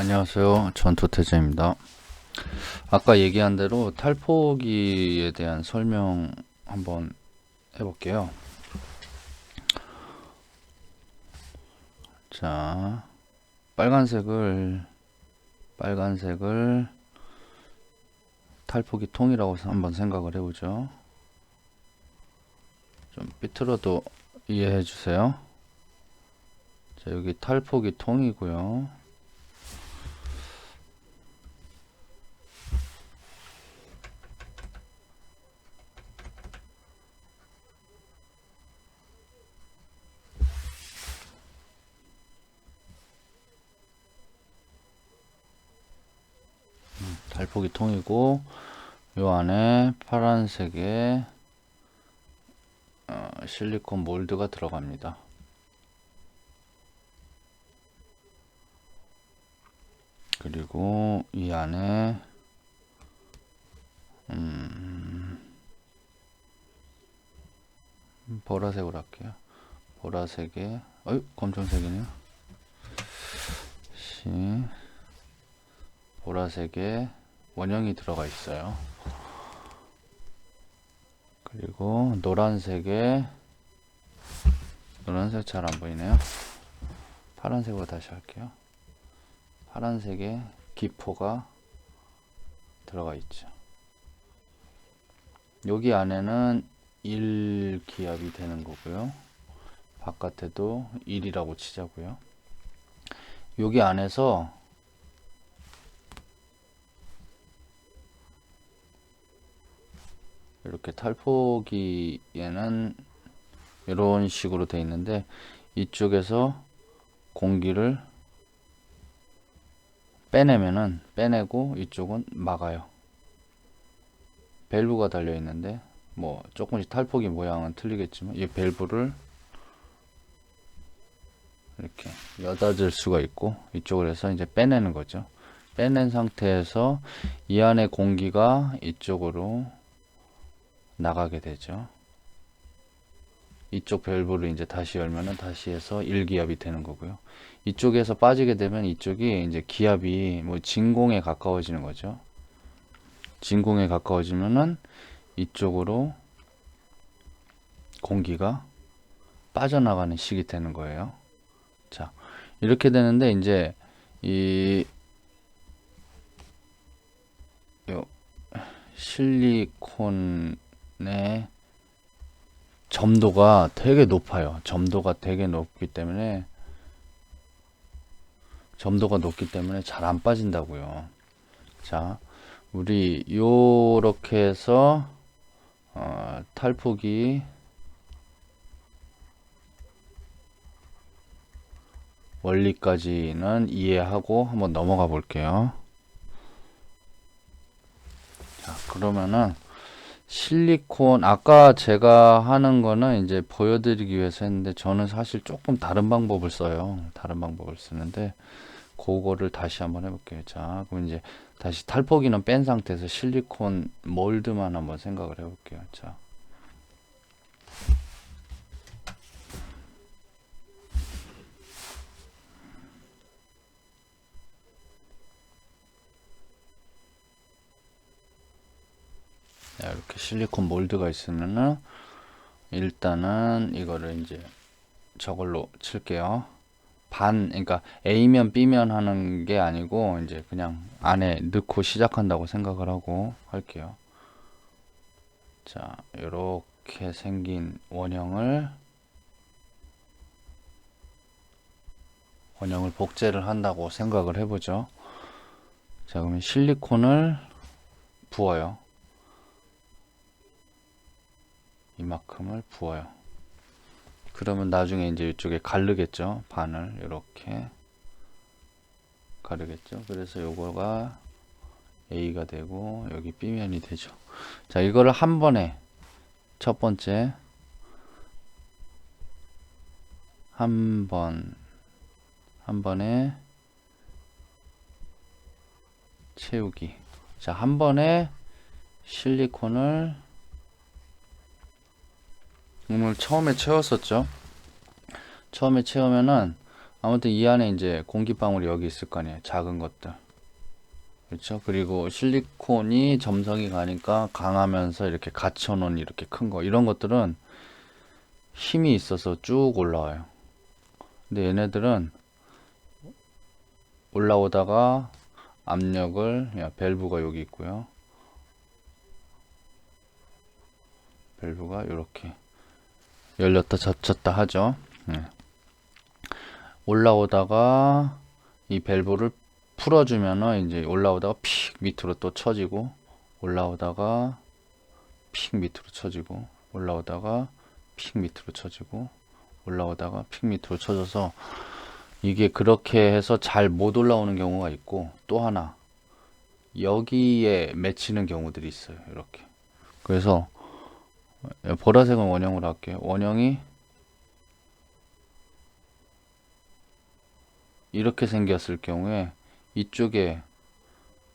안녕하세요. 전투태제입니다. 아까 얘기한 대로 탈포기에 대한 설명 한번 해볼게요. 자, 빨간색을 탈포기 통이라고 한번 생각을 해보죠. 좀 삐뚤어도 이해해 주세요. 자, 여기 탈포기 통이고요. 달포기 통이고 요 안에 파란색의 실리콘 몰드가 들어갑니다. 그리고 이 안에 보라색으로 할게요. 보라색에 검정색이네요. 보라색에 원형이 들어가 있어요. 그리고 노란색 잘 안 보이네요. 파란색으로 다시 할게요. 파란색에 기포가 들어가 있죠. 여기 안에는 1기압이 되는 거고요. 바깥에도 1이라고 치자고요. 여기 안에서 이렇게 탈포기에는 이런 식으로 되어 있는데 이쪽에서 공기를 빼내고 이쪽은 막아요. 밸브가 달려 있는데 뭐 조금씩 탈포기 모양은 틀리겠지만 이 밸브를 이렇게 여닫을 수가 있고 이쪽을 해서 이제 빼내는 거죠. 빼낸 상태에서 이 안에 공기가 이쪽으로 나가게 되죠. 이쪽 밸브를 이제 다시 열면은 다시 해서 1기압이 되는 거고요. 이쪽에서 빠지게 되면 이쪽이 이제 기압이 뭐 진공에 가까워지는 거죠. 진공에 가까워지면은 이쪽으로 공기가 빠져나가는 식이 되는 거예요. 자, 이렇게 되는데 이제 이 실리콘의 점도가 되게 높아요. 점도가 높기 때문에 잘 안 빠진다고요. 자, 우리 요렇게 해서 탈포기 원리까지는 이해하고 한번 넘어가 볼게요. 자, 그러면은 실리콘 아까 제가 하는 거는 이제 보여드리기 위해서 했는데 저는 사실 조금 다른 방법을 써요. 다른 방법을 쓰는데 그거를 다시 한번 해볼게요. 자, 그럼 이제 다시 탈포기는 뺀 상태에서 실리콘 몰드만 한번 생각을 해볼게요. 자, 이렇게 실리콘 몰드가 있으면은 일단은 이거를 이제 저걸로 칠게요. 그러니까 A면 B면 하는 게 아니고 이제 그냥 안에 넣고 시작한다고 생각을 하고 할게요. 자, 이렇게 생긴 원형을 복제를 한다고 생각을 해보죠. 자, 그러면 실리콘을 부어요. 이만큼을 부어요. 그러면 나중에 이제 이쪽에 가르겠죠. 반을 이렇게 가르겠죠. 그래서 요거가 A가 되고 여기 B면이 되죠. 자, 이거를 한 번에 첫 번째 한 번에 채우기. 자, 한 번에 실리콘을 오늘 처음에 채웠었죠. 처음에 채우면은 아무튼 이 안에 이제 공기방울이 여기 있을 거 아니에요. 작은 것들. 그렇죠? 그리고 실리콘이 점성이 가니까 강하면서 이렇게 갇혀놓은 이렇게 큰 거. 이런 것들은 힘이 있어서 쭉 올라와요. 근데 얘네들은 올라오다가 압력을, 밸브가 여기 있고요. 밸브가 이렇게 열렸다 닫혔다 하죠. 네. 올라오다가 이 밸브를 풀어주면은 이제 올라오다가 픽 밑으로 또 쳐지고, 올라오다가 픽 밑으로 쳐지고, 올라오다가 픽 밑으로 쳐지고, 올라오다가 픽 밑으로 쳐져서 이게 그렇게 해서 잘 못 올라오는 경우가 있고, 또 하나 여기에 맺히는 경우들이 있어요. 이렇게. 그래서 보라색은 원형으로 할게요. 원형이 이렇게 생겼을 경우에 이쪽에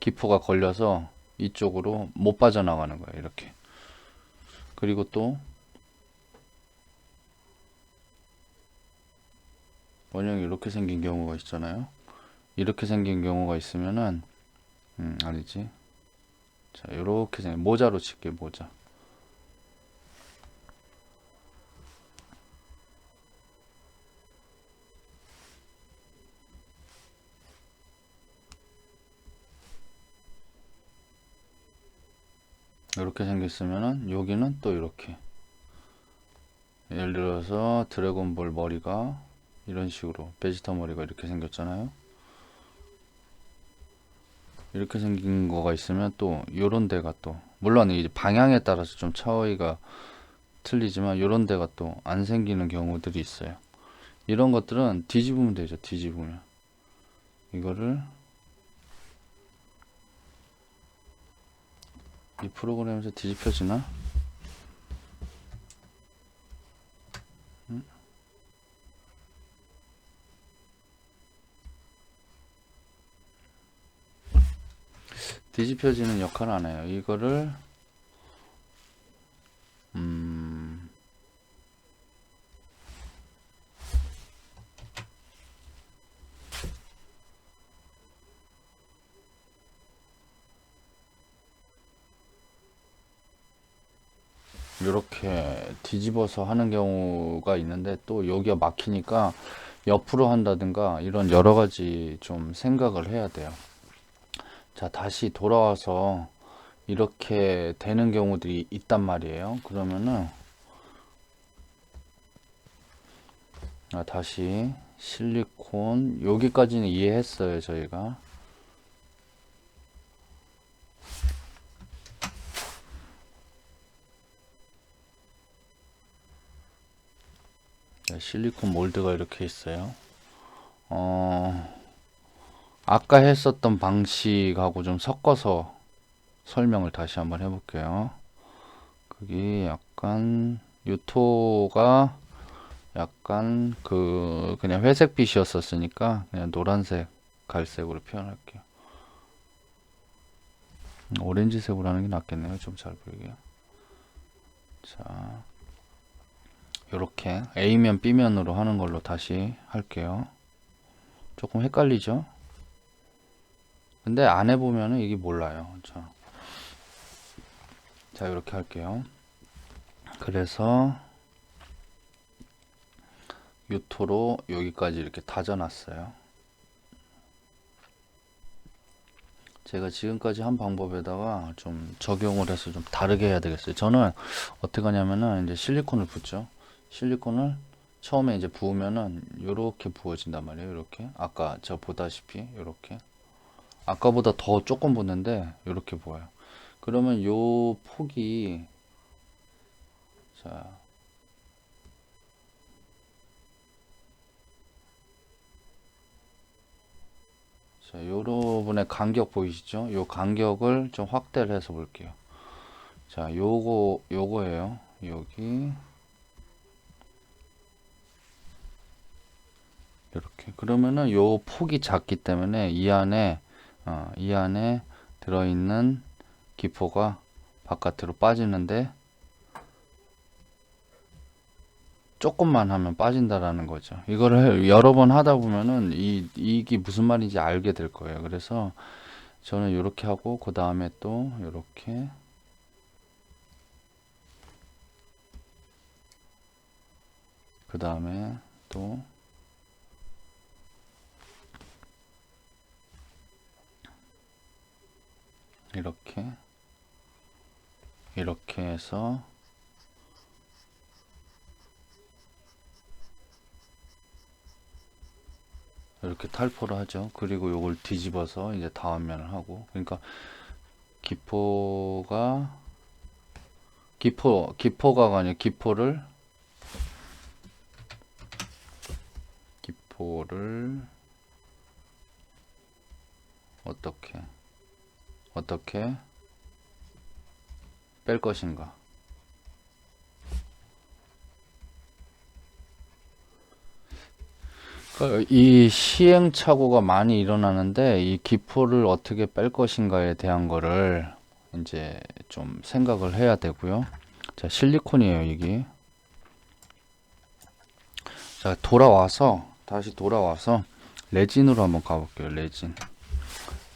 기포가 걸려서 이쪽으로 못 빠져나가는 거예요. 이렇게. 그리고 또 원형이 이렇게 생긴 경우가 있잖아요. 이렇게 생긴 경우가 있으면은 아니지. 자, 이렇게 생긴 모자로 칠게요. 모자. 이렇게 생겼으면은 여기는 또 이렇게, 예를 들어서 드래곤볼 머리가 이런 식으로 베지터 머리가 이렇게 생겼잖아요. 이렇게 생긴 거가 있으면 또 요런 데가 또, 물론 이제 방향에 따라서 좀 차이가 틀리지만 요런 데가 또 안 생기는 경우들이 있어요. 이런 것들은 뒤집으면 되죠. 뒤집으면 이거를 이 프로그램에서 뒤집혀지나? 뒤집혀지는 역할을 안 해요. 이거를 이렇게 뒤집어서 하는 경우가 있는데, 또 여기가 막히니까 옆으로 한다든가 이런 여러 가지 좀 생각을 해야 돼요. 자, 다시 돌아와서 이렇게 되는 경우들이 있단 말이에요. 그러면은 다시 실리콘 여기까지는 이해했어요, 저희가. 실리콘 몰드가 이렇게 있어요. 아까 했었던 방식하고 좀 섞어서 설명을 다시 한번 해볼게요. 그게 약간 유토가 약간 그냥 회색빛이었었으니까 그냥 노란색, 갈색으로 표현할게요. 오렌지색으로 하는 게 낫겠네요. 좀 잘 보이게. 자, 요렇게 A면 B면으로 하는 걸로 다시 할게요. 조금 헷갈리죠? 근데 안 해보면은 이게 몰라요. 자, 이렇게 할게요. 그래서 유토로 여기까지 이렇게 다져놨어요. 제가 지금까지 한 방법에다가 좀 적용을 해서 좀 다르게 해야 되겠어요. 저는 어떻게 하냐면은 이제 실리콘을 붓죠. 실리콘을 처음에 이제 부으면은 요렇게 부어진단 말이에요. 이렇게 아까 저 보다시피 요렇게, 아까보다 더 조금 붓는데 요렇게 부어요. 그러면 요 폭이, 자, 요 부분의 간격 보이시죠? 요 간격을 좀 확대를 해서 볼게요. 자, 요거예요. 여기 이렇게. 그러면은 요 폭이 작기 때문에 이 안에 들어있는 기포가 바깥으로 빠지는데 조금만 하면 빠진다라는 거죠. 이거를 여러 번 하다 보면은 이게 무슨 말인지 알게 될 거예요. 그래서 저는 이렇게 하고 그 다음에 또 이렇게 그 다음에 또 이렇게 해서 이렇게 탈포를 하죠. 그리고 요걸 뒤집어서 이제 다음면을 하고, 그러니까 기포가 아니라 기포를 어떻게 뺄 것인가. 이 시행착오가 많이 일어나는데 이 기포를 어떻게 뺄 것인가에 대한 거를 이제 좀 생각을 해야 되고요. 자, 실리콘이에요, 이게. 자, 다시 돌아와서 레진으로 한번 가볼게요.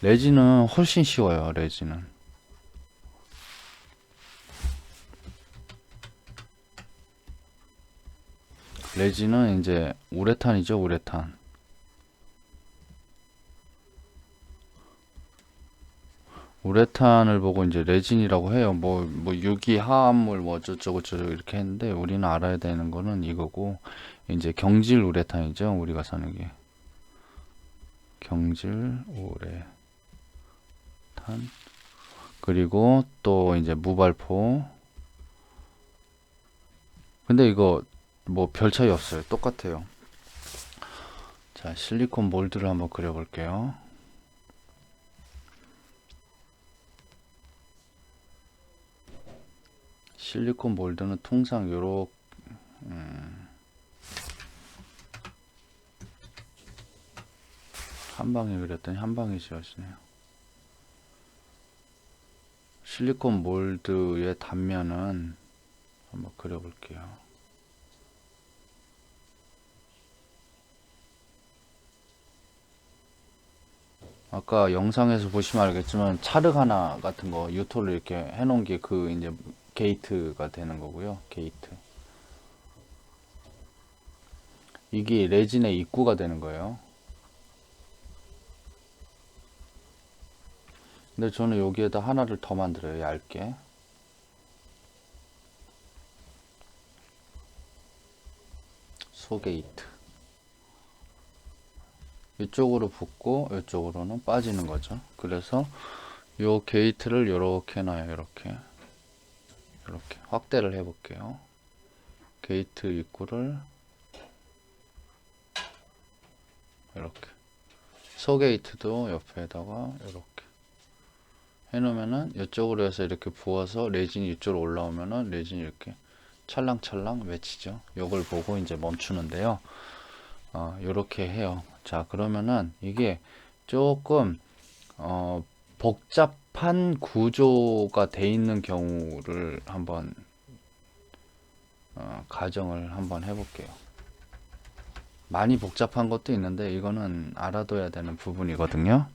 레진은 훨씬 쉬워요. 레진은 이제 우레탄이죠, 우레탄. 우레탄을 보고 이제 레진이라고 해요. 뭐 유기 화합물 뭐 어쩌고저쩌고 이렇게 했는데, 우리는 알아야 되는 거는 이거고, 이제 경질 우레탄이죠. 우리가 사는 게 경질 우레탄. 그리고 또 이제 무발포. 근데 이거 뭐 별 차이 없어요. 똑같아요. 자, 실리콘 몰드를 한번 그려볼게요. 실리콘 몰드는 통상 요렇게 한 방에 그렸더니 한 방에 지워지네요. 실리콘 몰드의 단면은 한번 그려볼게요. 아까 영상에서 보시면 알겠지만 찰흙 하나 같은 거 유토를 이렇게 해놓은 게 그 이제 게이트가 되는 거고요. 게이트. 이게 레진의 입구가 되는 거예요. 근데 저는 여기에다 하나를 더 만들어요. 얇게. 소게이트. 이쪽으로 붙고 이쪽으로는 빠지는 거죠. 그래서 요 게이트를 이렇게 놔요. 이렇게 확대를 해 볼게요. 게이트 입구를 이렇게, 소게이트도 옆에다가 이렇게 해놓으면은 이쪽으로 해서 이렇게 부어서 레진이 이쪽으로 올라오면은 레진이 이렇게 찰랑찰랑 맺히죠. 요걸 보고 이제 멈추는데요. 요렇게 해요. 자, 그러면은 이게 조금 복잡한 구조가 돼 있는 경우를 한번 가정을 한번 해볼게요. 많이 복잡한 것도 있는데 이거는 알아둬야 되는 부분이거든요.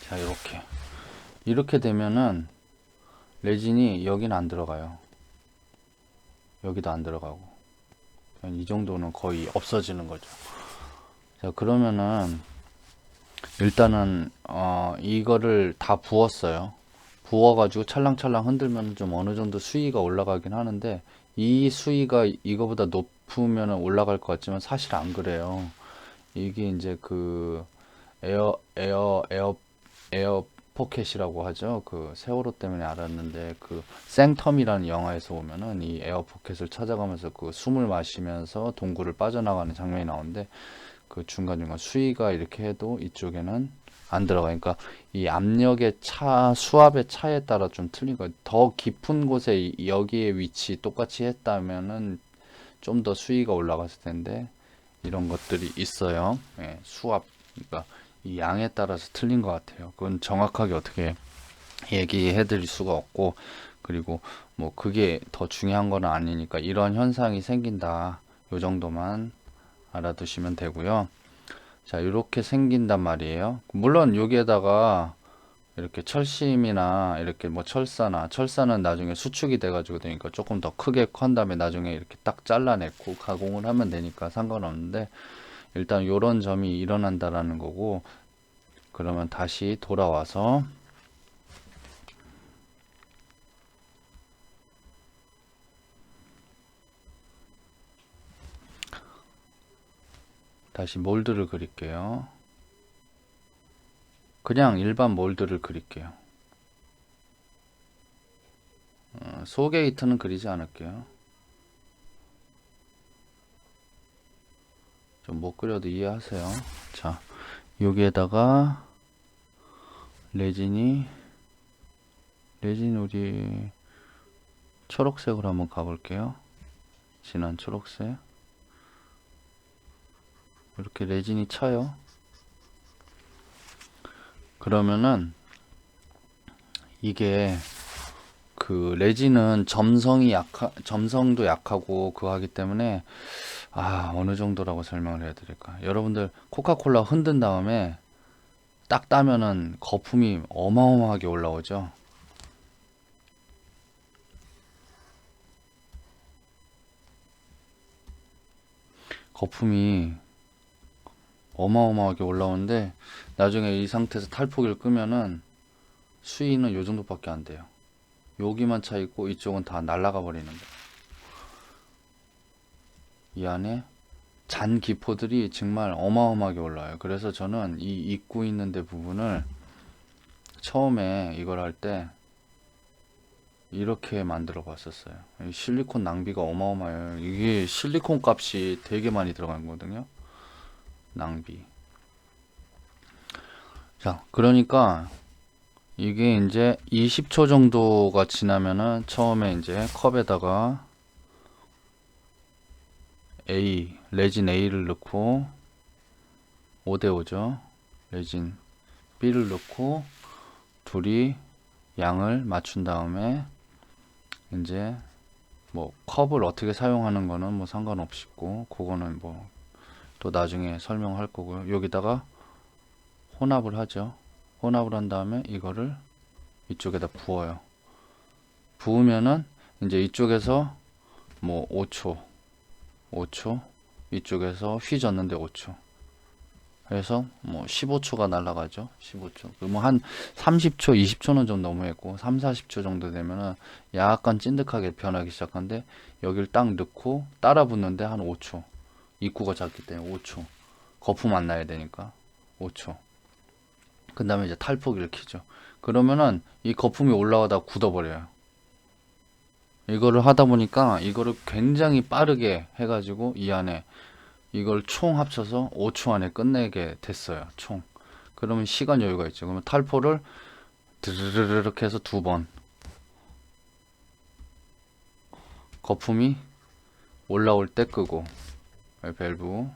자, 이렇게 되면은 레진이 여기는 안 들어가요. 여기도 안 들어가고 이 정도는 거의 없어지는 거죠. 자, 그러면은 일단은 이거를 다 부었어요. 부어가지고 찰랑찰랑 흔들면 좀 어느 정도 수위가 올라가긴 하는데, 이 수위가 이거보다 높으면 올라갈 것 같지만 사실 안 그래요. 이게 이제 그 에어 포켓이라고 하죠. 그 세월호 때문에 알았는데, 그 생텀이라는 영화에서 보면은 이 에어 포켓을 찾아가면서 그 숨을 마시면서 동굴을 빠져나가는 장면이 나오는데, 그 중간중간 수위가 이렇게 해도 이쪽에는 안 들어가. 그러니까 이 압력의 수압의 차에 따라 좀 틀린 거예요. 더 깊은 곳에 여기에 위치 똑같이 했다면은 좀 더 수위가 올라갔을 텐데, 이런 것들이 있어요. 예, 수압, 그러니까 이 양에 따라서 틀린 것 같아요. 그건 정확하게 어떻게 얘기해 드릴 수가 없고, 그리고 뭐 그게 더 중요한 건 아니니까 이런 현상이 생긴다. 요 정도만 알아두시면 되고요. 자, 이렇게 생긴단 말이에요. 물론 여기에다가 이렇게 철심이나 이렇게 뭐 철사는 나중에 수축이 돼가지고 되니까 조금 더 크게 컨 다음에 나중에 이렇게 딱 잘라내고 가공을 하면 되니까 상관없는데, 일단 요런 점이 일어난다라는 거고. 그러면 다시 돌아와서 다시 몰드를 그릴게요. 그냥 일반 몰드를 그릴게요. 소게이트는 그리지 않을게요. 좀 못 그려도 이해하세요. 자, 여기에다가 레진 우리 초록색으로 한번 가볼게요. 진한 초록색. 이렇게 레진이 쳐요. 그러면은 이게 그 레진은 점성도 약하고 그거 하기 때문에, 어느 정도라고 설명을 해야 될까? 여러분들 코카콜라 흔든 다음에 딱 따면은 거품이 어마어마하게 올라오죠. 거품이 어마어마하게 올라오는데 나중에 이 상태에서 탈포기를 끄면은 수위는 요 정도밖에 안 돼요. 여기만 차 있고 이쪽은 다 날아가 버리는 거예요. 이 안에 잔 기포들이 정말 어마어마하게 올라와요. 그래서 저는 이 입구 있는 데 부분을 처음에 이걸 할 때 이렇게 만들어 봤었어요. 실리콘 낭비가 어마어마해요. 이게 실리콘 값이 되게 많이 들어간 거거든요. 낭비. 자, 그러니까 이게 이제 20초 정도가 지나면은 처음에 이제 컵에다가 레진 A를 넣고 5대5죠. 레진 B를 넣고 둘이 양을 맞춘 다음에 이제 뭐 컵을 어떻게 사용하는 거는 뭐 상관없고, 그거는 뭐 또 나중에 설명할 거고요. 여기다가 혼합을 하죠. 혼합을 한 다음에 이거를 이쪽에다 부어요. 부으면은 이제 이쪽에서 뭐 5초, 이쪽에서 휘졌는데 5초. 그래서 뭐 15초가 날아가죠. 15초. 뭐 한 30초, 20초는 좀 너무했고, 3, 40초 정도 되면은 약간 찐득하게 변하기 시작하는데, 여기를 딱 넣고 따라 붙는데 한 5초. 입구가 작기 때문에 5초. 거품 안 나야 되니까 5초. 그 다음에 이제 탈포기를 켜죠. 그러면은 이 거품이 올라가다 굳어버려요. 이거를 하다 보니까 이거를 굉장히 빠르게 해가지고 이 안에 이걸 총 합쳐서 5초 안에 끝내게 됐어요. 총. 그러면 시간 여유가 있죠. 그러면 탈포를 드르르륵 해서 2번. 거품이 올라올 때 끄고. 밸브.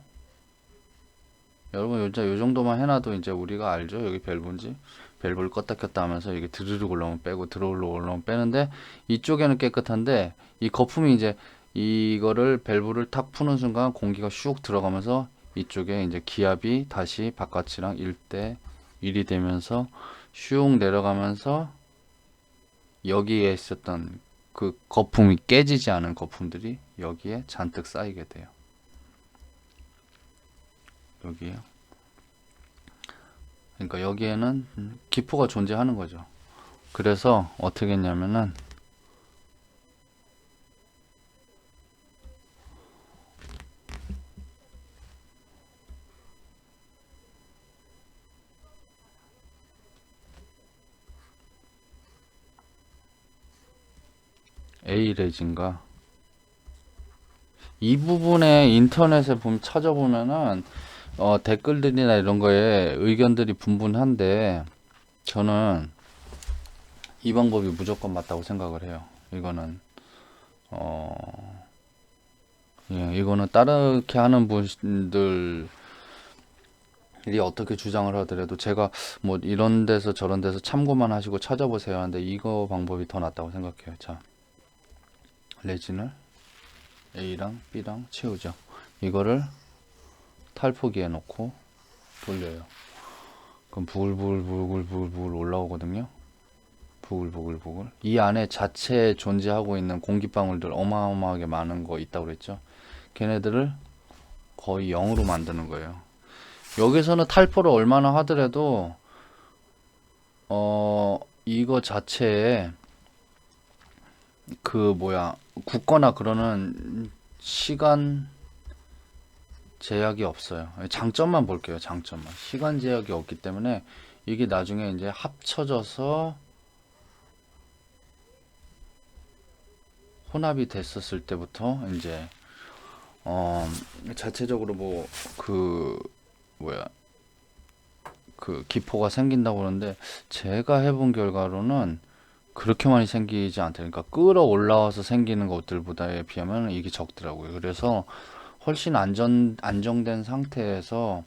여러분 이제 요 정도만 해놔도 이제 우리가 알죠. 여기 밸브인지. 밸브를 껐다 켰다 하면서 이게 드르륵 올라오면 빼고 드르륵 올라오면 빼는데, 이쪽에는 깨끗한데 이 거품이 이제 이거를 밸브를 탁 푸는 순간 공기가 슉 들어가면서 이쪽에 이제 기압이 다시 바깥이랑 1대 1이 되면서 슉 내려가면서 여기에 있었던 그 거품이 깨지지 않은 거품들이 여기에 잔뜩 쌓이게 돼요. 여기에요. 그러니까 여기에는 기포가 존재하는 거죠. 그래서 어떻게 했냐면은 A 레진과 이 부분에 인터넷에 보면 찾아보면은 댓글들이나 이런 거에 의견들이 분분한데, 저는 이 방법이 무조건 맞다고 생각을 해요. 이거는 예, 이거는 따르게 하는 분들이 어떻게 주장을 하더라도 제가 뭐 이런 데서 저런 데서 참고만 하시고 찾아보세요 하는데 이거 방법이 더 낫다고 생각해요. 자, 레진을 A랑 B랑 채우죠. 이거를 탈포기에 넣고 돌려요. 그럼 부글부글 올라오거든요. 부글부글. 이 안에 자체에 존재하고 있는 공기방울들 어마어마하게 많은 거 있다고 그랬죠. 걔네들을 거의 0으로 만드는 거예요. 여기서는 탈포를 얼마나 하더라도 이거 자체에 그 뭐야 굳거나 그러는 시간 제약이 없어요. 장점만 볼게요. 장점만. 시간 제약이 없기 때문에 이게 나중에 이제 합쳐져서 혼합이 됐었을 때부터 이제 자체적으로 뭐 그 뭐야 그 기포가 생긴다고 그러는데 제가 해본 결과로는 그렇게 많이 생기지 않대요. 그러니까 끌어올라와서 생기는 것들보다에 비하면 이게 적더라고요. 그래서 훨씬 안정된 상태에서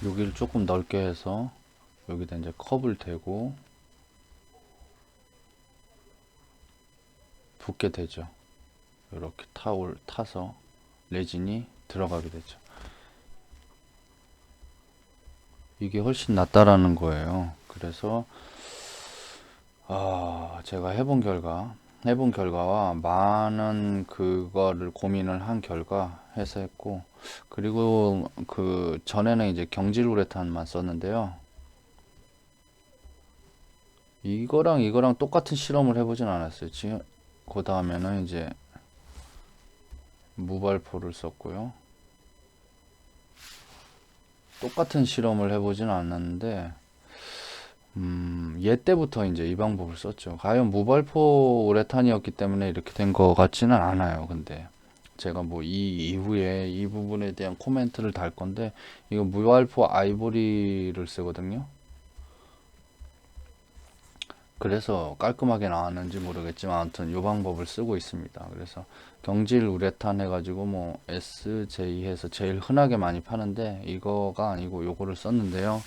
여기를 조금 넓게 해서 여기다 이제 컵을 대고 붓게 되죠. 이렇게 타서 레진이 들어가게 되죠. 이게 훨씬 낫다라는 거예요. 그래서 제가 해본 결과와 많은 그거를 고민을 한 결과 해서 했고, 그리고 그 전에는 이제 경질 우레탄만 썼는데요. 이거랑 똑같은 실험을 해보진 않았어요. 지금 그 다음에는 이제 무발포를 썼고요. 똑같은 실험을 해보진 않았는데 얘 때부터 이제 이 방법을 썼죠. 과연 무발포 우레탄이었기 때문에 이렇게 된 것 같지는 않아요. 근데 제가 뭐 이 이후에 이 부분에 대한 코멘트를 달 건데 이거 무발포 아이보리를 쓰거든요. 그래서 깔끔하게 나왔는지 모르겠지만 아무튼 이 방법을 쓰고 있습니다. 그래서 경질 우레탄 해가지고 뭐 SJ 해서 제일 흔하게 많이 파는데 이거가 아니고 요거를 썼는데요.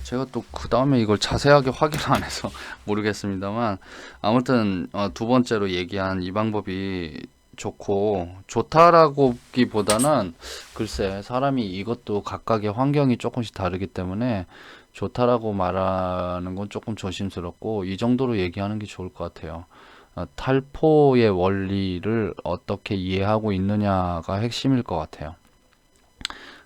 제가 또 그 다음에 이걸 자세하게 확인 안 해서 모르겠습니다만 아무튼 두 번째로 얘기한 이 방법이 좋고 좋다라고기보다는 글쎄 사람이 이것도 각각의 환경이 조금씩 다르기 때문에 좋다라고 말하는 건 조금 조심스럽고 이 정도로 얘기하는 게 좋을 것 같아요. 탈포의 원리를 어떻게 이해하고 있느냐가 핵심일 것 같아요.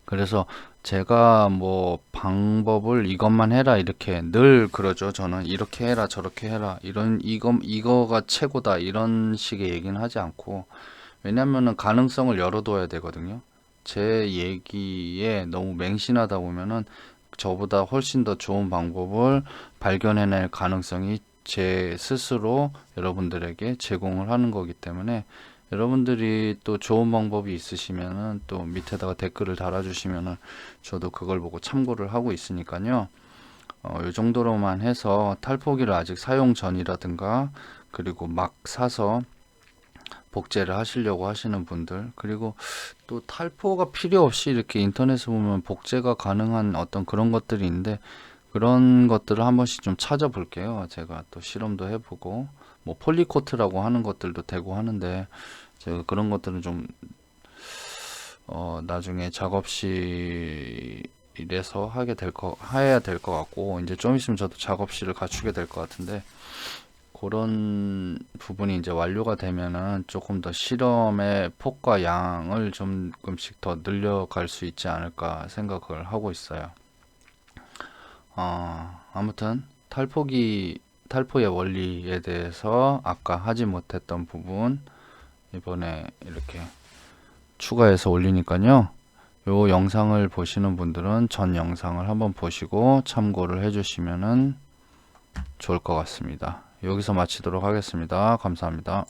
그래서 제가 뭐 방법을 이것만 해라 이렇게 늘 그러죠. 저는 이렇게 해라 저렇게 해라 이거가 최고다 이런 식의 얘기는 하지 않고 왜냐면은 가능성을 열어둬야 되거든요. 제 얘기에 너무 맹신하다 보면은 저보다 훨씬 더 좋은 방법을 발견해낼 가능성이 제 스스로 여러분들에게 제공을 하는 거기 때문에 여러분들이 또 좋은 방법이 있으시면은 또 밑에다가 댓글을 달아주시면은 저도 그걸 보고 참고를 하고 있으니까요. 이 정도로만 해서 탈포기를 아직 사용 전이라든가 그리고 막 사서 복제를 하시려고 하시는 분들 그리고 또 탈포가 필요 없이 이렇게 인터넷에 보면 복제가 가능한 어떤 그런 것들이 있는데 그런 것들을 한 번씩 좀 찾아볼게요. 제가 또 실험도 해보고 뭐 폴리코트라고 하는 것들도 되고 하는데 제가 그런 것들은 좀 나중에 작업실에서 해야 될 것 같고 이제 좀 있으면 저도 작업실을 갖추게 될 것 같은데 그런 부분이 이제 완료가 되면은 조금 더 실험의 폭과 양을 조금씩 더 늘려갈 수 있지 않을까 생각을 하고 있어요. 아무튼 탈포의 원리에 대해서 아까 하지 못했던 부분 이번에 이렇게 추가해서 올리니까요. 요 영상을 보시는 분들은 전 영상을 한번 보시고 참고를 해주시면은 좋을 것 같습니다. 여기서 마치도록 하겠습니다. 감사합니다.